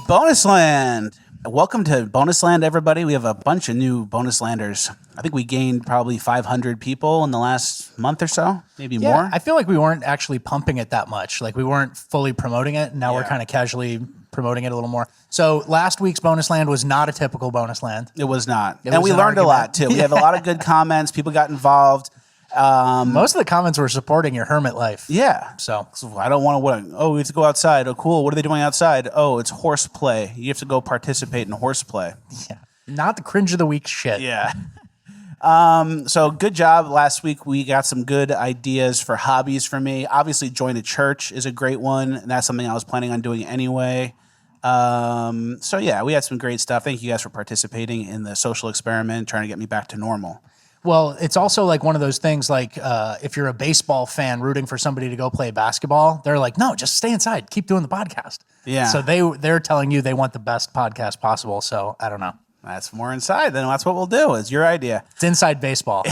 Bonus Land. Welcome to Bonus Land, everybody. We have a bunch of new Bonus Landers. I think we gained probably 500 people in the last month or so, maybe more. I feel like we weren't actually pumping it that much. Like we weren't fully promoting it. Now we're kind of casually promoting it a little more. So last week's Bonus Land was not a typical Bonus Land. It was not. And we learned a lot, too. We have a lot of good comments. People got involved. Most of the comments were supporting your hermit life. Yeah. So I don't want to, we have to go outside. Oh, cool. What are they doing outside? Oh, it's horseplay. You have to go participate in horseplay. Yeah. Not the cringe of the week shit. Yeah. So good job. Last week, we got some good ideas for hobbies for me. Obviously, join a church is a great one. And that's something I was planning on doing anyway. So yeah, we had some great stuff. Thank you guys for participating in the social experiment, trying to get me back to normal. Well, it's also like one of those things like if you're a baseball fan rooting for somebody to go play basketball, they're like, no, just stay inside. Keep doing the podcast. Yeah. So they're telling you they want the best podcast possible. So I don't know. That's more inside. Then that's what we'll do. It's your idea. It's inside baseball.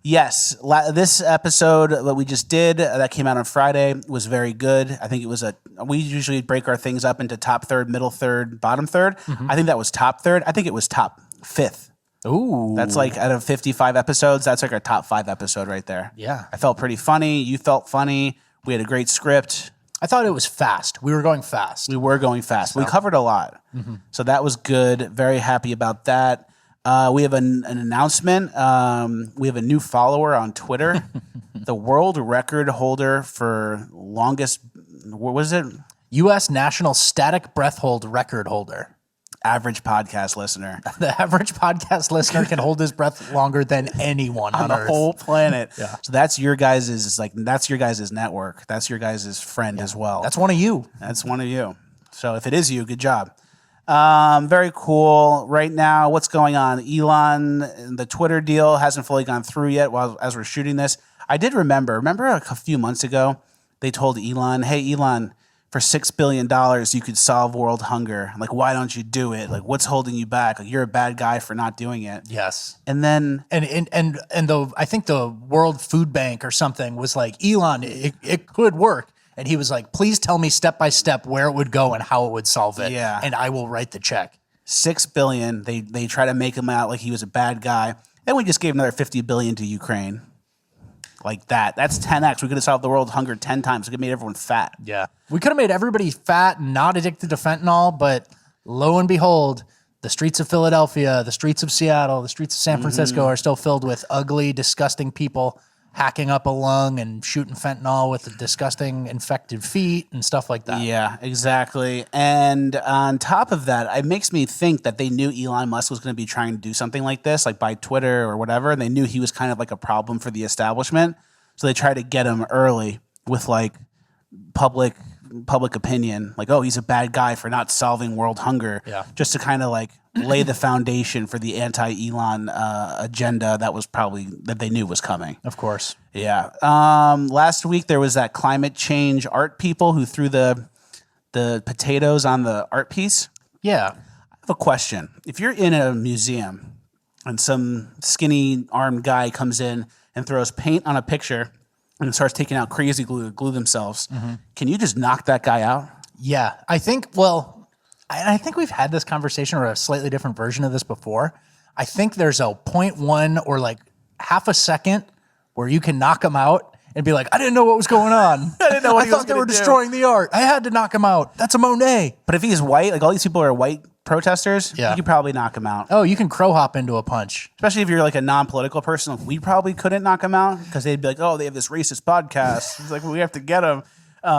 Yes. This episode that we just did that came out on Friday was very good. I think it was we usually break our things up into top third, middle third, bottom third. I think that was top third. I think it was top fifth. Ooh. That's like out of 55 episodes, that's like our top 5 episode right there. Yeah. I felt pretty funny. You felt funny. We had a great script. I thought it was fast. We were going fast. We were going fast. We covered a lot. So that was good. Very happy about that. We have an announcement. We have a new follower on Twitter. The world record holder for longest, what was it? U.S. National Static Breath Hold record holder. Average podcast listener. The average podcast listener can hold his breath longer than anyone on the Earth. whole planet. Yeah. So that's your guys' that's your guys' network. That's your guys' friend as well. That's one of you. That's one of you. So if it is you, good job. Very cool. Right now, what's going on? Elon, the Twitter deal hasn't fully gone through yet as we're shooting this. I did remember a few months ago, they told Elon, hey, Elon, for $6 billion, you could solve world hunger. Like, why don't you do it? Like, what's holding you back? Like, you're a bad guy for not doing it. Yes. And then... And I think the World Food Bank or something was like, Elon, it could work. And he was like, please tell me step by step where it would go and how it would solve it. Yeah. And I will write the check. $6 billion. They try to make him out like he was a bad guy. Then we just gave another $50 billion to Ukraine. Like that. That's 10x. We could have solved the world hunger 10 times. We could have made everyone fat. Yeah. We could have made everybody fat and not addicted to fentanyl, but lo and behold, the streets of Philadelphia, the streets of Seattle, the streets of San Francisco are still filled with ugly, disgusting people hacking up a lung and shooting fentanyl with disgusting infected feet and stuff like that. Yeah, exactly. And on top of that, it makes me think that they knew Elon Musk was going to be trying to do something like this, like by Twitter or whatever. And they knew he was kind of like a problem for the establishment. So they tried to get him early with like public opinion. Like, oh, he's a bad guy for not solving world hunger. Yeah. Just to kind of like lay the foundation for the anti-Elon agenda that they knew was coming. Of course. Yeah. Last week there was that climate change art people who threw the potatoes on the art piece. Yeah. I have a question. If you're in a museum and some skinny armed guy comes in and throws paint on a picture and starts taking out crazy glue to glue themselves, can you just knock that guy out? Yeah. I think we've had this conversation or a slightly different version of this before. I think there's a 0.1 or like half a second where you can knock them out and be like, I didn't know what was going on. I didn't know what I he was thought they gonna were do. destroying the art. I had to knock him out. That's a Monet. But if he's white, like all these people are white protesters, Yeah. you could probably knock him out. Oh, you can crow hop into a punch. Especially if you're like a non-political person, like we probably couldn't knock him out because they'd be like, oh, they have this racist podcast. It's like, well, we have to get him.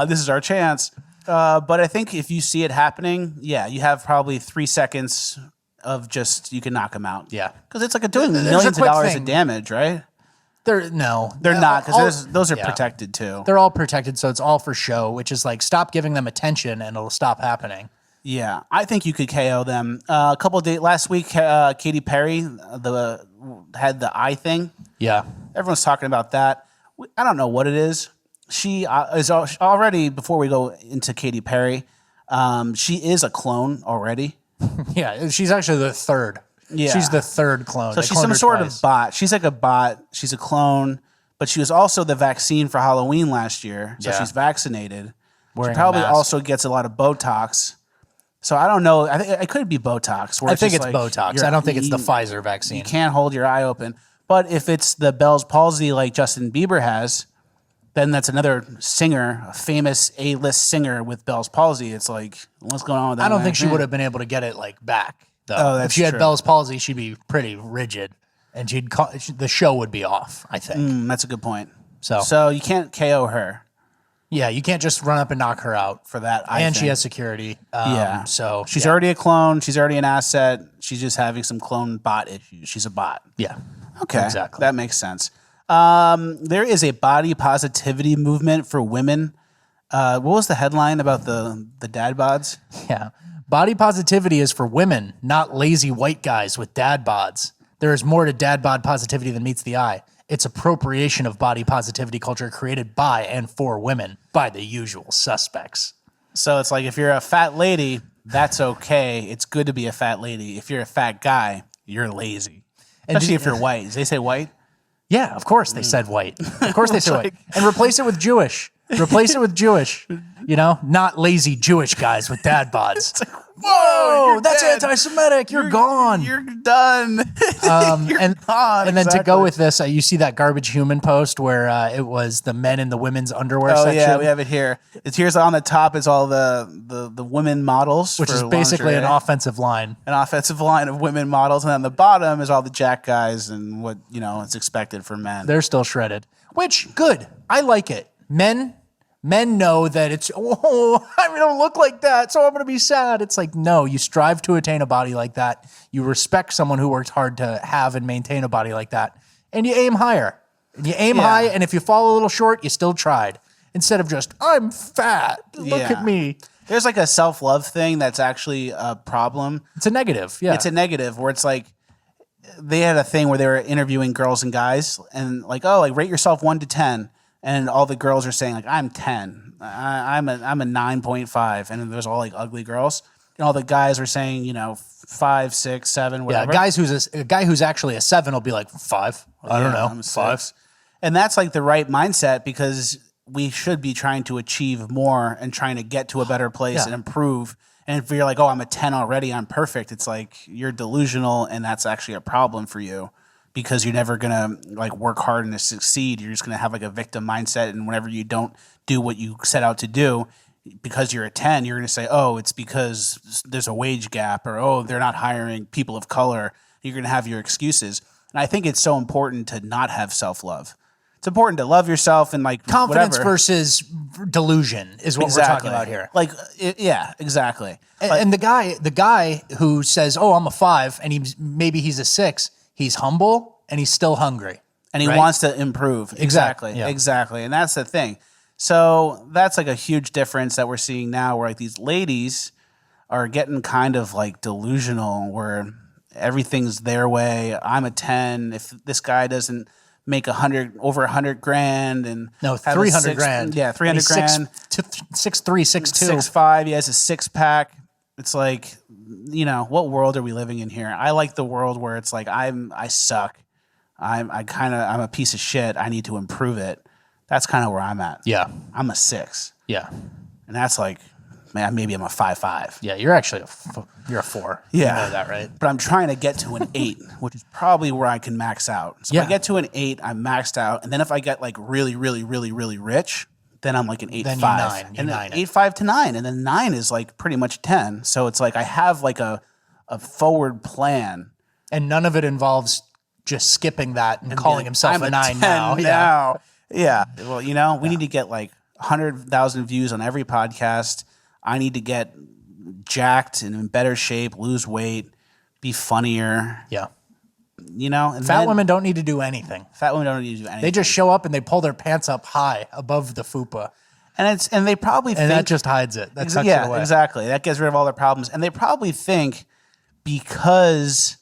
This is our chance. But I think if you see it happening, yeah, you have probably 3 seconds of just, you can knock him out. Yeah. Because it's like doing There's a millions of quick dollars thing. of damage, right? They're not, because those are protected too. They're all protected, so it's all for show, which is like, stop giving them attention and it'll stop happening. Yeah, I think you could KO them. A couple of days last week, Katy Perry had the eye thing. Yeah. Everyone's talking about that. I don't know what it is. She is already, before we go into Katy Perry, she is a clone already. Yeah, she's actually the third. Yeah. She's the third clone. So They she's cloned some her sort twice. of bot. She's like a bot. She's a clone, but she was also the vaccine for Halloween last year. So Yeah. she's vaccinated. Wearing She a probably mask. also gets a lot of Botox. So I don't know. I think it could be Botox. Where I think just it's like Botox. I don't think it's the Pfizer vaccine. You can't hold your eye open. But if it's the Bell's palsy like Justin Bieber has, then that's another singer, a famous A-list singer with Bell's palsy. It's like, what's going on with that? I don't think she vaccine? would have been able to get it like back though. Oh, if that's she had true. Bell's palsy, she'd be pretty rigid, and the show would be off. I think. That's a good point. So So you can't KO her yeah, you can't just run up and knock her out. for that. And she has security. Yeah. So She's yeah. already a clone. She's already an asset. She's just having some clone bot issues. She's a bot. Yeah. Okay. Exactly. That makes sense. There is a body positivity movement for women. What was the headline about the dad bods? Yeah. Body positivity is for women, not lazy white guys with dad bods. There is more to dad bod positivity than meets the eye. It's appropriation of body positivity culture created by and for women by the usual suspects. So it's like if you're a fat lady, that's okay. It's good to be a fat lady. If you're a fat guy, you're lazy. Especially if you're white. Did they say white? Yeah, of course they said white. Of course they said white. And replace it with Jewish. Replace it with Jewish. You know, not lazy Jewish guys with dad bods. Whoa, you're that's dead. anti-Semitic. You're gone. You're done. You're and gone. and then to Exactly. go with this, you see that garbage human post where it was the men in the women's underwear Oh section, yeah, we have it here. Here's on the top is all the women models, which for is basically an lingerie. offensive line. An offensive line of women models, and then the bottom is all the jack guys and what is expected for men. They're still shredded, which good. I like it. Men know that it's, I don't look like that, so I'm going to be sad. It's like, no, you strive to attain a body like that. You respect someone who worked hard to have and maintain a body like that. And you aim higher. And you aim high, and if you fall a little short, you still tried. Instead of just, I'm fat. Look Yeah. at me. There's like a self-love thing that's actually a problem. It's a negative. Yeah. It's a negative where it's like they had a thing where they were interviewing girls and guys and like, oh, like rate yourself 1 to 10. And all the girls are saying like, I'm 10. I'm a 9.5. And there's all like ugly girls. And all the guys are saying, 5, 6, 7, yeah, whatever. a guy who's actually a 7 will be like 5. I don't know. I'm a 5. 6. And that's like the right mindset because we should be trying to achieve more and trying to get to a better place Yeah. and improve. And if you're like, oh, I'm a 10 already, I'm perfect. It's like you're delusional and that's actually a problem for you because you're never going to like work hard and to succeed. You're just going to have like a victim mindset. And whenever you don't do what you set out to do, because you're a 10, you're going to say, oh, it's because there's a wage gap or, oh, they're not hiring people of color. You're going to have your excuses. And I think it's so important to not have self-love. It's important to love yourself and like Confidence whatever. versus delusion is what we're talking about here. Like, yeah, exactly. And the guy who says, "Oh, I'm a 5," and maybe he's a 6. He's humble and he's still hungry, And he right? wants to improve. Exactly. Yeah. Exactly. And that's the thing. So that's like a huge difference that we're seeing now where like these ladies are getting kind of like delusional where everything's their way. I'm a 10. If this guy doesn't make over 100 grand and No, have a 300 six- grand. Yeah, 300 grand. 6'3", 6'2". 6'5", he has a 6-pack. It's like, what world are we living in here? I like the world where it's like I suck. I'm a piece of shit. I need to improve it. That's kind of where I'm at. Yeah, I'm a 6. yeah, And that's like, man, maybe I'm a 5'5". yeah. You're actually you're a 4. Yeah. You know that, right? But I'm trying to get to an 8, which is probably where I can max out. So if Yeah. I get to an 8, I'm maxed out. And then if I get like really, really, really, really rich, then I'm like an 8.5. Then you nine. You And then nine it. 8.5 to 9. And then 9 is like pretty much 10. So it's like I have like a forward plan. And none of it involves just skipping that and calling himself I'm a 9 10 now. Yeah. now. Yeah. Well, we need to get like 100,000 views on every podcast. I need to get jacked and in better shape, lose weight, be funnier, Yeah. and Fat then- women don't need to do anything. Fat women don't need to do anything. They just show up and they pull their pants up high above the fupa, and they probably and think that just hides it. That sucks it yeah, away. exactly. That gets rid of all their problems. And they probably think because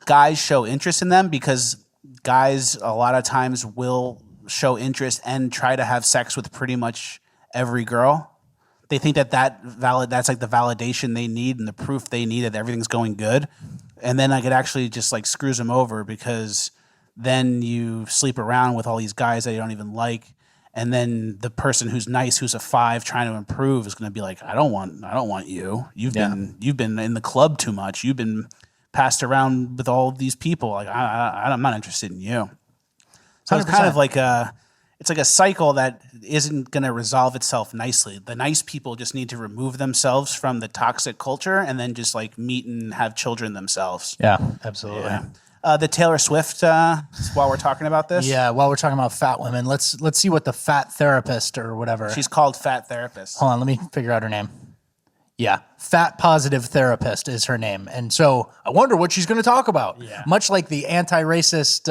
guys show interest in them, because guys a lot of times will show interest and try to have sex with pretty much every girl. They think that's like the validation they need and the proof they need that everything's going good. And then like it actually just like screws them over because then you sleep around with all these guys that you don't even like. And then the person who's nice, who's a 5, trying to improve, is going to be like, I don't want you. You've been in the club too much. You've been passed around with all these people. Like I'm not interested in you. So it's kind of like it's like a cycle that isn't going to resolve itself nicely. The nice people just need to remove themselves from the toxic culture and then just like meet and have children themselves. Yeah, absolutely. Yeah. The Taylor Swift, while we're talking about this. Yeah, while we're talking about fat women, let's see what the fat therapist or whatever. She's called Fat Therapist. Hold on, let me figure out her name. Yeah, fat positive therapist is her name. And so I wonder what she's going to talk about. Yeah. Much like the anti-racist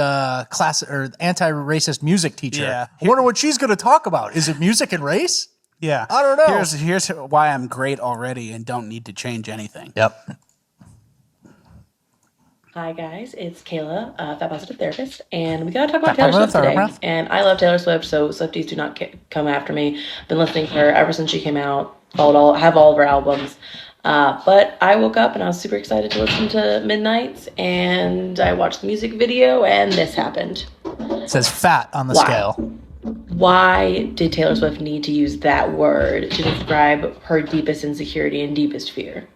class or anti-racist music teacher. Yeah. I wonder what she's going to talk about. Is it music and race? Yeah. I don't know. Here's why I'm great already and don't need to change anything. Yep. Hi guys, it's Kayla, Fat Positive Therapist, and we gotta talk about Fat Taylor Swift Positive today. Therapist. And I love Taylor Swift, so Swifties do not come after me. Been listening to her ever since she came out. Have all of her albums. But I woke up and I was super excited to listen to Midnights, and I watched the music video, and this happened. It says fat on the Wow. scale. Why did Taylor Swift need to use that word to describe her deepest insecurity and deepest fear?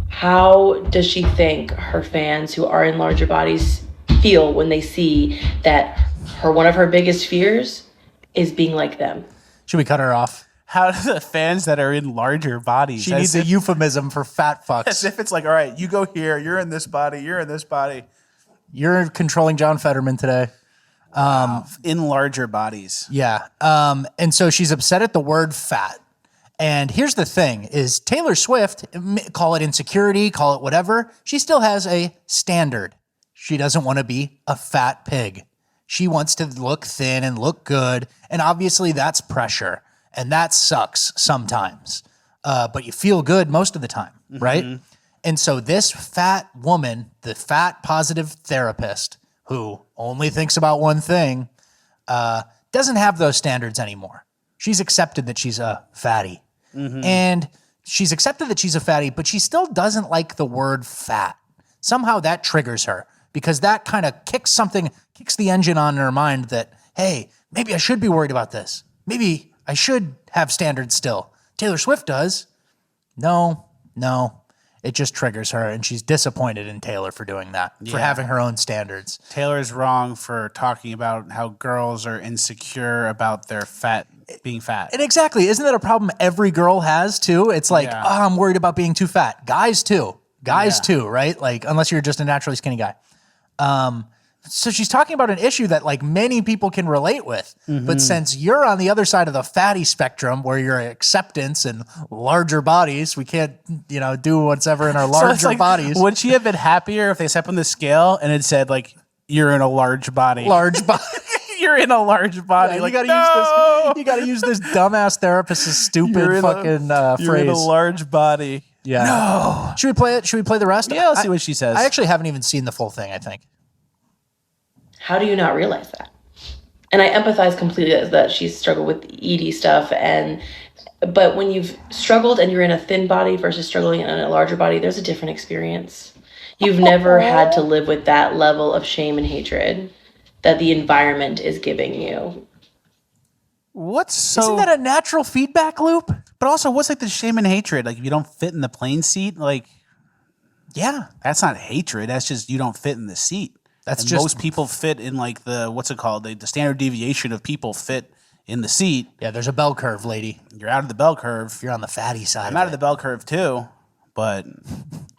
How does she think her fans who are in larger bodies feel when they see that one of her biggest fears is being like them? Should we cut her off? How do the fans that are in larger bodies? She needs a euphemism for fat fucks. As if it's like, all right, you go here, you're in this body, you're in this body. You're controlling John Fetterman today. In larger bodies. Yeah. And so she's upset at the word fat. And here's the thing is Taylor Swift, call it insecurity, call it whatever, she still has a standard. She doesn't want to be a fat pig. She wants to look thin and look good. And obviously that's pressure. And that sucks sometimes. But you feel good most of the time, right? And so this fat woman, the fat positive therapist who only thinks about one thing, doesn't have those standards anymore. She's accepted that she's a fatty. And she's accepted that she's a fatty, but she still doesn't like the word fat. Somehow that triggers her because that kind of kicks the engine on in her mind that, hey, maybe I should be worried about this. Maybe I should have standards still. Taylor Swift does. No. It just triggers her, and she's disappointed in Taylor for doing that, for having her own standards. Taylor's wrong for talking about how girls are insecure about their being fat. And exactly, isn't that a problem every girl has too? It's like, Yeah. oh, I'm worried about being too fat. Guys too, right? Like, unless you're just a naturally skinny guy. So she's talking about an issue that like many people can relate with. But since you're on the other side of the fatty spectrum where you're acceptance and larger bodies, we can't, do whatever in our So it's larger like, bodies. Would she have been happier if they stepped on the scale and it said like, you're in a large body? Large body. You're in a large body. You like, gotta no! use this. You gotta use this dumbass therapist's stupid You're phrase. in a large body. Yeah. No. Should we play it? Should we play the rest? Yeah, let's see what she says. I actually haven't even seen the full thing, I think. How do you not realize that? And I empathize completely that she's struggled with ED stuff, but when you've struggled and you're in a thin body versus struggling in a larger body, there's a different experience. You've never had to live with that level of shame and hatred that the environment is giving you. Isn't that a natural feedback loop? But also, what's like the shame and hatred? Like if you don't fit in the plane seat, like Yeah. that's not hatred. That's just you don't fit in the seat. That's And just- most people fit in like what's it called? The standard deviation of people fit in the seat. Yeah, there's a bell curve, lady. You're out of the bell curve. You're on the fatty side. I'm out of the bell curve too, but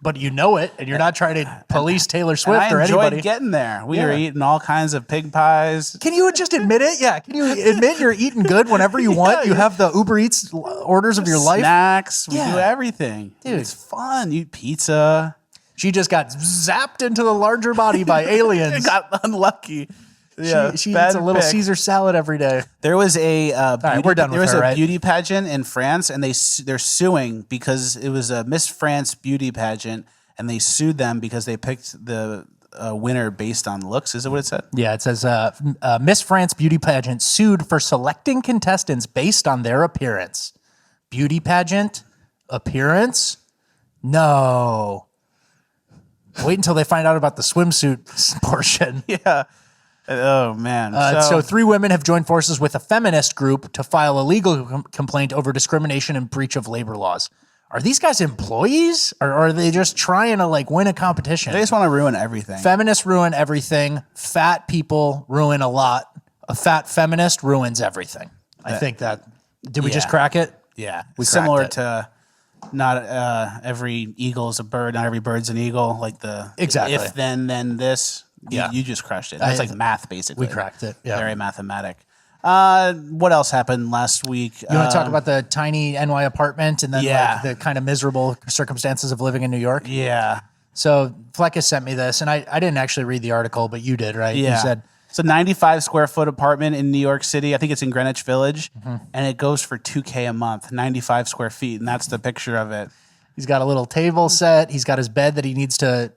But you know it, and you're not trying to police Taylor and Swift or I enjoyed anybody. getting there. We Yeah. were eating all kinds of pig pies. Can you just admit it? Yeah. Can you admit you're eating good whenever you want? You have the Uber Eats orders of your life. Snacks. We Yeah. do everything. Dude. It's fun. You eat pizza. She just got zapped into the larger body by aliens. Got unlucky. Yeah, she bad eats a little pick. Caesar salad every day. There was a beauty, we're done with there was her, a right? beauty pageant in France, and they're suing because it was a Miss France beauty pageant, and they sued them because they picked the winner based on looks. Is that what it said? Yeah, it says Miss France beauty pageant sued for selecting contestants based on their appearance. Beauty pageant? Appearance? No. Wait until they find out about the swimsuit portion. Yeah. Oh man. So 3 women have joined forces with a feminist group to file a legal complaint over discrimination and breach of labor laws. Are these guys employees, or are they just trying to like win a competition? they just want to ruin everything. Feminists ruin everything. Fat people ruin a lot. A fat feminist ruins everything. I think that. Did we just Yeah. crack it? Yeah, We similar cracked it. to not every eagle is a bird, not every bird's an eagle. Like the Exactly. if then this. Yeah. You just crushed it. That's like math, basically. We cracked it. Yeah. Very mathematic. What else happened last week? You want to talk about the tiny NY apartment and then Yeah. like the kind of miserable circumstances of living in New York? Yeah, So Fleckus sent me this, and I didn't actually read the article, but you did, right? yeah. You said, it's a 95 square foot apartment in New York City. I think it's in Greenwich Village, Mm-hmm. and it goes for $2,000 a month. 95 square feet, and that's the picture of it. he's got a little table set. He's got his bed that he needs to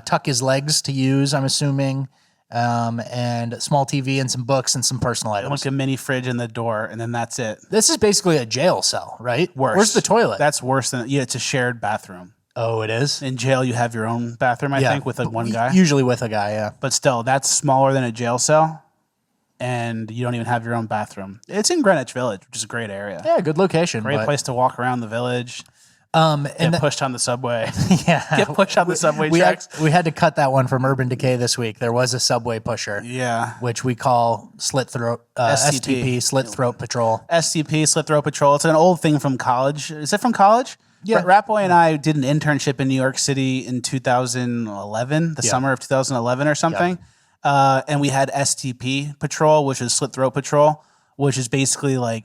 tuck his legs to use, I'm assuming, and a small TV and some books and some personal items. Like a mini fridge in the door, and then that's it. This is basically a jail cell, right? Worse. Where's the toilet? That's worse than it's a shared bathroom. Oh, it is? In jail, you have your own bathroom, I think, with one guy. Usually with a guy, yeah. But still, that's smaller than a jail cell, and you don't even have your own bathroom. It's in Greenwich Village, which is a great area. Yeah, good location. Great but, place to walk around the village. And Get pushed on the subway. yeah. Get pushed on the subway we tracks. we had to cut that one from Urban Decay this week. There was a subway pusher, Yeah. which we call slit throat STP. STP, slit throat patrol. STP, Slit Throat Patrol. It's an old thing from college. Is it from college? Yeah. Rat Boy and I did an internship in New York City in 2011, the summer of 2011 or something. And we had STP Patrol, which is Slit Throat Patrol, which is basically like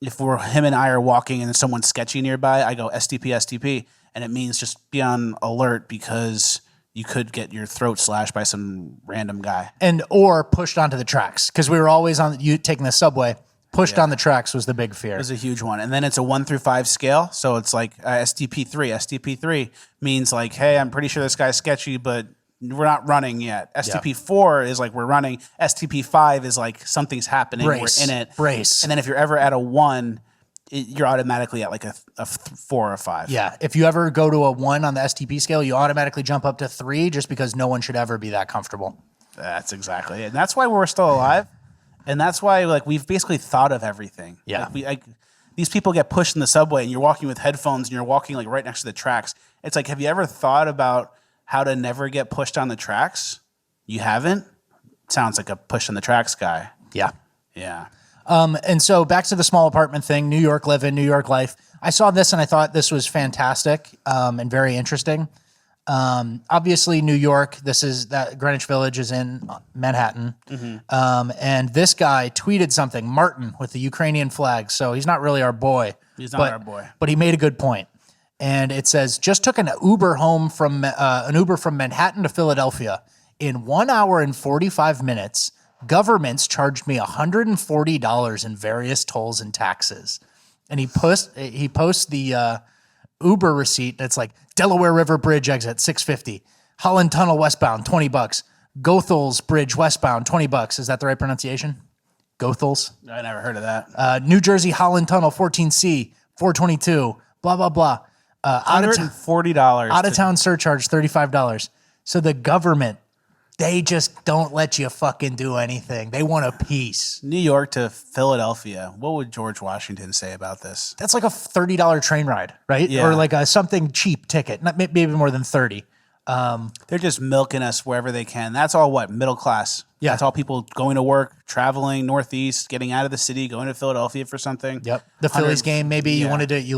if him and I are walking and someone's sketchy nearby, I go STP, STP. And it means just be on alert because you could get your throat slashed by some random guy. And or pushed onto the tracks because we were always on you taking the subway. Pushed on the tracks was the big fear. It was a huge one. And then it's a 1 through 5 scale. So it's like STP3. STP3 means like, hey, I'm pretty sure this guy's sketchy, but we're not running yet. STP4 is like we're running. STP5 is like something's happening. Brace. We're in it. Brace. And then if you're ever at a 1, you're automatically at like a 4 or 5. Yeah. If you ever go to a 1 on the STP scale, you automatically jump up to 3 just because no one should ever be that comfortable. That's exactly it. And that's why we're still alive. And that's why like we've basically thought of everything. Yeah. These people get pushed in the subway and you're walking with headphones and you're walking like right next to the tracks. It's like, have you ever thought about how to never get pushed on the tracks? You haven't? Sounds like a push on the tracks guy. Yeah. Yeah. And so back to the small apartment thing, New York living, New York life. I saw this and I thought this was fantastic and very interesting. Obviously, New York, that Greenwich Village is in Manhattan. And this guy tweeted something, Martin, with the Ukrainian flag. So he's not really our boy. He's not our boy. But he made a good point. And it says, just took an Uber home from Manhattan to Philadelphia. In 1 hour and 45 minutes, governments charged me $140 in various tolls and taxes. And he posts the Uber receipt that's like Delaware River Bridge exit $6.50, Holland Tunnel westbound $20, Goethals Bridge westbound $20. Is that the right pronunciation? Goethals. I never heard of that. New Jersey Holland Tunnel 14C $422. Blah blah blah. $140. Out of town surcharge $35. So the government, they just don't let you fucking do anything. They want a piece. New York to Philadelphia. What would George Washington say about this? That's like a $30 train ride, right? Yeah. Or like a something cheap ticket, not maybe more than 30. They're just milking us wherever they can. That's all what? Middle class. Yeah. That's all people going to work, traveling northeast, getting out of the city, going to Philadelphia for something. Yep. The Phillies game, maybe you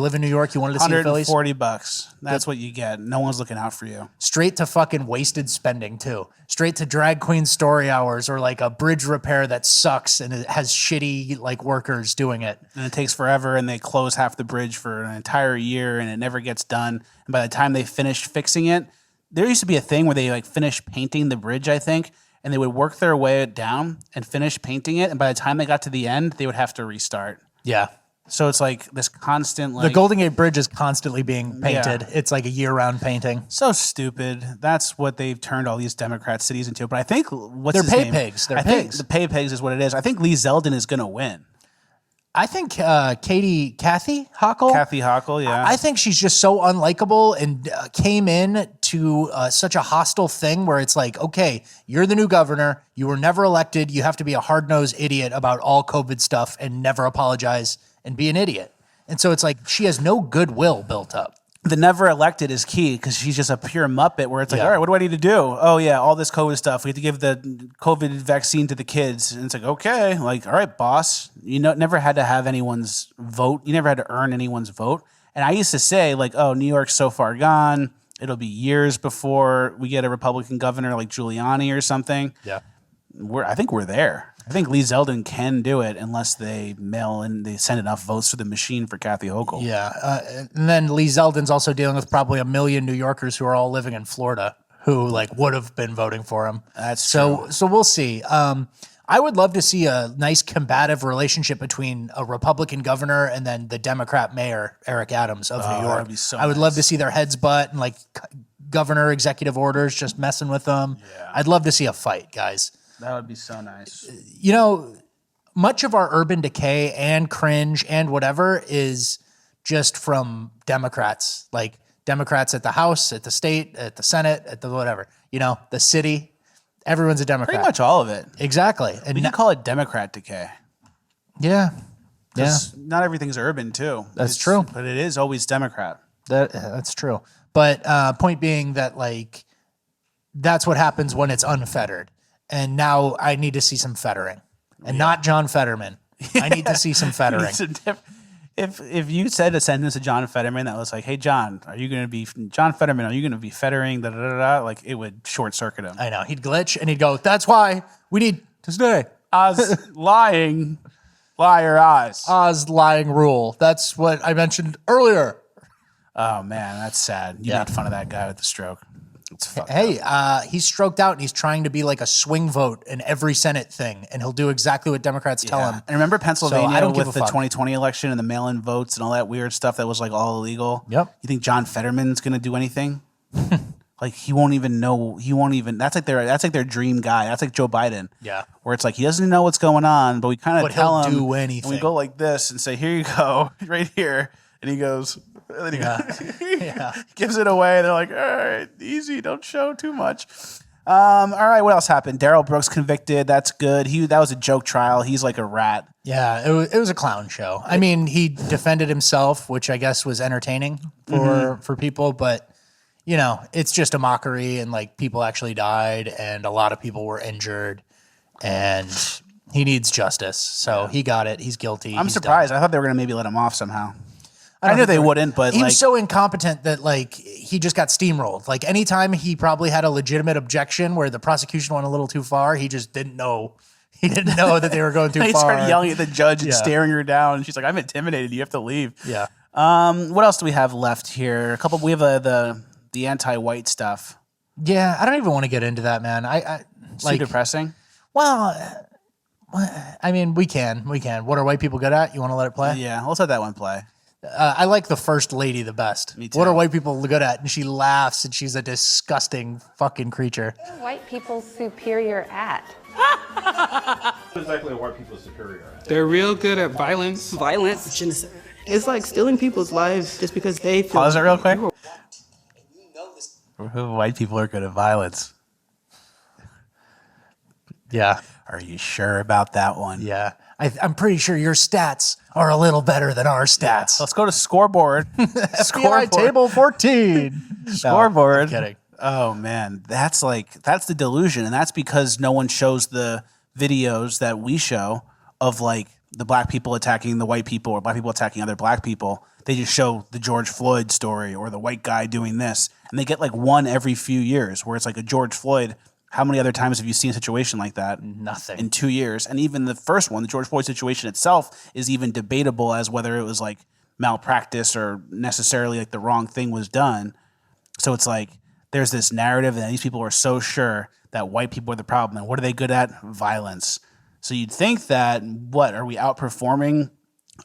live in New York, you wanted to see the Phillies. $140. That's what you get. No one's looking out for you. Straight to fucking wasted spending too. Straight to drag queen story hours or like a bridge repair that sucks and it has shitty like workers doing it. And it takes forever and they close half the bridge for an entire year and it never gets done. And by the time they finish fixing it, there used to be a thing where they like finished painting the bridge, I think, and they would work their way down and finish painting it. And by the time they got to the end, they would have to restart. Yeah. So it's like this constant, like, The Golden Gate Bridge is constantly being painted. Yeah. It's like a year-round painting. so stupid. That's what they've turned all these Democrat cities into. But I think what's They're his pay name? pigs. They're I think pigs. the pay pigs is what it is. I think Lee Zeldin is going to win. I think Kathy Hochul. Kathy Hochul, yeah. I think she's just so unlikable and came in to such a hostile thing where it's like, okay, you're the new governor. You were never elected. You have to be a hard-nosed idiot about all COVID stuff and never apologize and be an idiot. And so it's like she has no goodwill built up. The never elected is key because she's just a pure Muppet where it's like, Yeah. all right, what do I need to do? Oh, yeah, all this COVID stuff. We have to give the COVID vaccine to the kids. And it's like, okay, like, all right, boss. You know, never had to have anyone's vote. You never had to earn anyone's vote. And I used to say, like, oh, New York's so far gone. It'll be years before we get a Republican governor like Giuliani or something. Yeah. I think we're there. I think Lee Zeldin can do it unless they send enough votes to the machine for Kathy Hochul. Yeah. And then Lee Zeldin's also dealing with probably 1 million New Yorkers who are all living in Florida who like would have been voting for him. That's so we'll see. I would love to see a nice combative relationship between a Republican governor and then the Democrat mayor, Eric Adams of New York. would be so I would love nice. to see their heads butt and like governor executive orders just messing with them. Yeah. I'd love to see a fight, guys. That would be so nice. You know, much of our urban decay and cringe and whatever is just from Democrats, like Democrats at the House, at the state, at the Senate, at the whatever, you know, the city. Everyone's a Democrat. Pretty much all of it. Exactly. And We can call it Democrat decay. yeah. Yeah. 'Cause not everything's urban, too. That's true. But it is always Democrat. That's true. But point being that like that's what happens when it's unfettered. And now I need to see some fettering. And not John Fetterman. I need to see some fettering. It's a if you said a sentence to John Fetterman that was like, "Hey John, are you going to be John Fetterman? Are you going to be fettering?" Da, da, da, da, like it would short circuit him. I know. He'd glitch and he'd go, "That's why we need to stay." Oz lying, liar Oz. Oz lying rule. That's what I mentioned earlier. Oh man, that's sad. You Yeah. made fun of that guy with the stroke. It's fucked up. Hey, he's stroked out and he's trying to be like a swing vote in every Senate thing, and he'll do exactly what Democrats tell Yeah. him. And remember So I Pennsylvania don't give with a the fuck. 2020 election and the mail-in votes and all that weird stuff that was like all illegal? Yep. You think John Fetterman's going to do anything? Like he won't even know. He won't even. That's like their dream guy. That's like Joe Biden. Yeah. Where it's like he doesn't know what's going on, but we kind of But tell he'll him. do And anything. we go like this and say, "Here you go, right here," and he goes. And then he Yeah. gives it away. They're like, "All right, easy. Don't show too much." All right, what else happened? Darrell Brooks convicted. That's good. That was a joke trial. He's like a rat. Yeah, it was a clown show. I mean, he defended himself, which I guess was entertaining for people, but you know, it's just a mockery and like people actually died and a lot of people were injured and he needs justice. So he got it. He's guilty. I'm He's surprised. I thought they were going to maybe let him off somehow. I knew they wouldn't, but he like, was so incompetent that like he just got steamrolled. Like anytime he probably had a legitimate objection where the prosecution went a little too far, he just didn't know. He didn't know that they were going too he far. started yelling at the judge and Yeah. staring her down. And she's like, "I'm intimidated. You have to leave." Yeah. What else do we have left here? We have the anti-white stuff. Yeah, I don't even want to get into that, man. I Too like depressing. well, I mean, we can. What are white people good at? You want to let it play? Yeah, let's let that one play. I like the first lady the best. Me too. What are white people good at? And she laughs, and she's a disgusting fucking creature. White people superior at? Exactly what people superior at. They're real good at violence. Violence. It's like stealing people's lives just because they feel. Pause it real quick. White people are good at violence. Yeah, Are you sure about that one? yeah. I'm pretty sure your stats are a little better than our stats. Let's go to scoreboard. FBI table 14. Scoreboard. I'm kidding. Oh man, that's the delusion, and that's because no one shows the videos that we show of like the black people attacking the white people or black people attacking other black people. They just show the George Floyd story or the white guy doing this, and they get like one every few years where it's like a George Floyd. How many other times have you seen a situation like that? Nothing. In 2 years. And even the first one, the George Floyd situation itself, is even debatable as whether it was like malpractice or necessarily like the wrong thing was done. So it's like there's this narrative and these people are so sure that white people are the problem. And what are they good at? Violence. So you'd think that, are we outperforming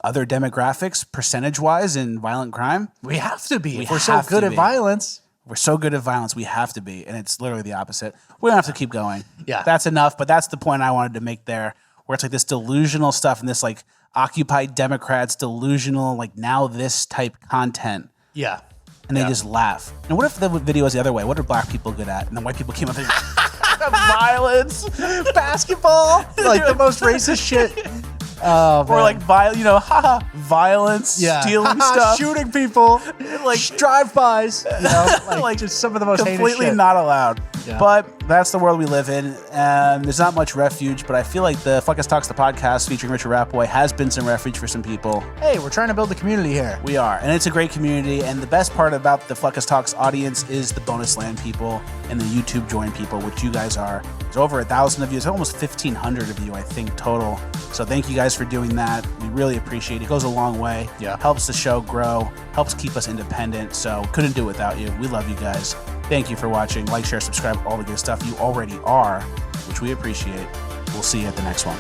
other demographics percentage-wise in violent crime? We have to be. We If we're so have to good at be. violence. We're so good at violence, we have to be. And it's literally the opposite. We don't have to keep going. Yeah. That's enough, but that's the point I wanted to make there, where it's like this delusional stuff and this like Occupy Democrats, delusional, like now this type content. Yeah. And they just laugh. And what if the video was the other way? What are black people good at? And then white people came up and violence, Basketball, like the most racist shit. Oh, or like violence, stealing stuff, shooting people, like drive-bys. You know, like just some of the most completely heinous shit. not allowed. Yeah. But that's the world we live in. There's not much refuge, but I feel like the Fuck Us Talks, the podcast featuring Richard Rapboy, has been some refuge for some people. Hey, we're trying to build a community here. We are, and it's a great community. And the best part about the Fuck Us Talks audience is the bonus land people and the YouTube join people, which you guys are. There's over 1,000 of you. There's almost 1,500 of you, I think, total. So thank you guys for doing that. We really appreciate it. It goes a long way. Yeah. Helps the show grow. Helps keep us independent. So couldn't do it without you. We love you guys. Thank you for watching. Like, share, subscribe, all the good stuff you already are, which we appreciate. We'll see you at the next one.